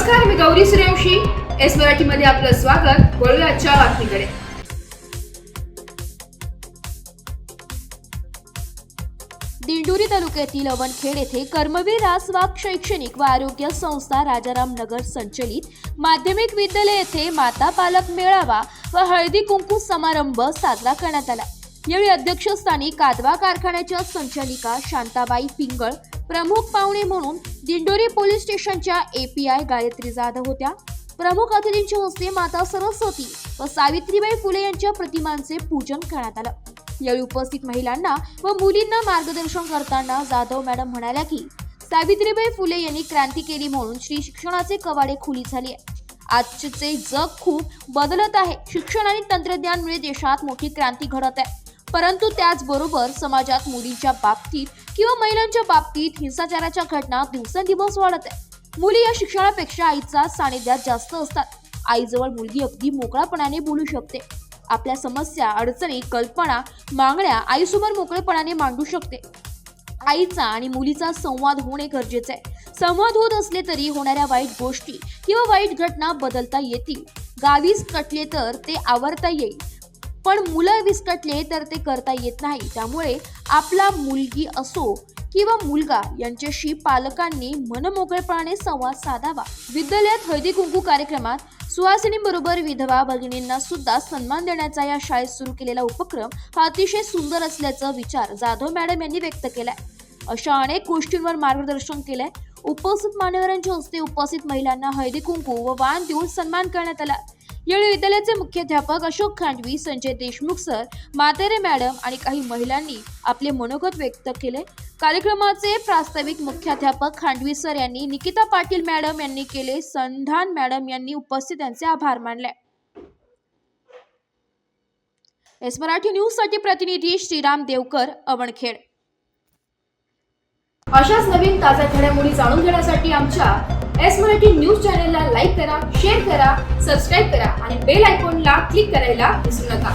नमस्कार, मी गौरी सूर्यवंशी. एस मराठीमध्ये आपलं स्वागत. वळूया आजच्या बातमीकडे. दिंडोरी तालुक्यातील अवणखेड येथे कर्मवीर रासवाग शैक्षणिक व आरोग्य संस्था राजाराम नगर संचलित माध्यमिक विद्यालय येथे माता पालक मेळावा व हळदी कुंकू समारंभ साजरा करण्यात आला. यावेळी अध्यक्षस्थानी कादवा कारखान्याच्या संचालिका शांताबाई पिंगळ, प्रमुख पाहुणे म्हणून दिंडोरी पोलीस स्टेशनच्या API गायत्री जाधव होत्या. प्रमुख अतिथींच्या हस्ते माता सरस्वती व सावित्रीबाई फुले यांच्या प्रतिमांचे पूजन करण्यात आलं. यावेळी उपस्थित महिलांना व मुलींना मार्गदर्शन करताना जाधव मॅडम म्हणाल्या की सावित्रीबाई फुले यांनी क्रांती केली म्हणून श्री शिक्षणाचे कवाडे खुली झाली आहे. आजचे जग खूप बदलत आहे. शिक्षण आणि तंत्रज्ञानामुळे देशात मोठी क्रांती घडत आहे, परंतु त्याचबरोबर समाजात मुलींच्या बाबतीत किंवा महिलांच्या बाबतीत हिंसाचाराच्या घटना दिवसेंदिवस वाढत आहे. मुली या शिक्षणापेक्षा आईच्या सानिध्यात जास्त असतात. आईजवळ मुलगी अगदी मोकळेपणाने बोलू शकते. आपल्या समस्या, अडचणी, कल्पना, मागण्या आईसमोर मोकळेपणाने मांडू शकते. आईचा आणि मुलीचा संवाद होणे गरजेचे आहे. संवाद होत असले तरी होणाऱ्या वाईट गोष्टी किंवा वाईट घटना बदलता येतील. गावीस कटले तर ते आवरता येईल, पण मुलं विस्कटले तर ते करता येत नाही. त्यामुळे आपला मुलगी असो किंवा मुलगा यांच्याशी पालकांनी मनमोकळेपणाने संवाद साधावा. विद्यालयात हळदी कुंकू कार्यक्रमात सुहासिनींबरोबर विधवा भगिनींना सुद्धा सन्मान देण्याचा या शाळेत सुरू केलेला उपक्रम हा अतिशय सुंदर असल्याचा विचार जाधव मॅडम यांनी व्यक्त केलाय. अशा अनेक गोष्टींवर मार्गदर्शन केलंय. उपस्थित मान्यवरांच्या हस्ते उपस्थित महिलांना हळदी कुंकू व वाण देऊन सन्मान करण्यात आला. यावेळी विद्यालयाचे मुख्याध्यापक अशोक खांडवी, संजय देशमुख सर, मातेरे मॅडम आणि काही महिलांनी आपले मनोगत व्यक्त केले. कार्यक्रमाचे प्रास्ताविक मुख्याध्यापक खांडवी सर यांनी, निकिता पाटील मॅडम यांनी केले. संधान मॅडम यांनी उपस्थितांचे आभार मानले. एस मराठी न्यूज साठी प्रतिनिधी श्रीराम देवकर, अवणखेड. अशाच नवीन ताज्या घडामोडी जाणून घेण्यासाठी आमच्या एस मराठी न्यूज चॅनलला लाईक करा, शेअर करा, सबस्क्राईब करा आणि बेल आयकॉनला क्लिक करायला विसरू नका.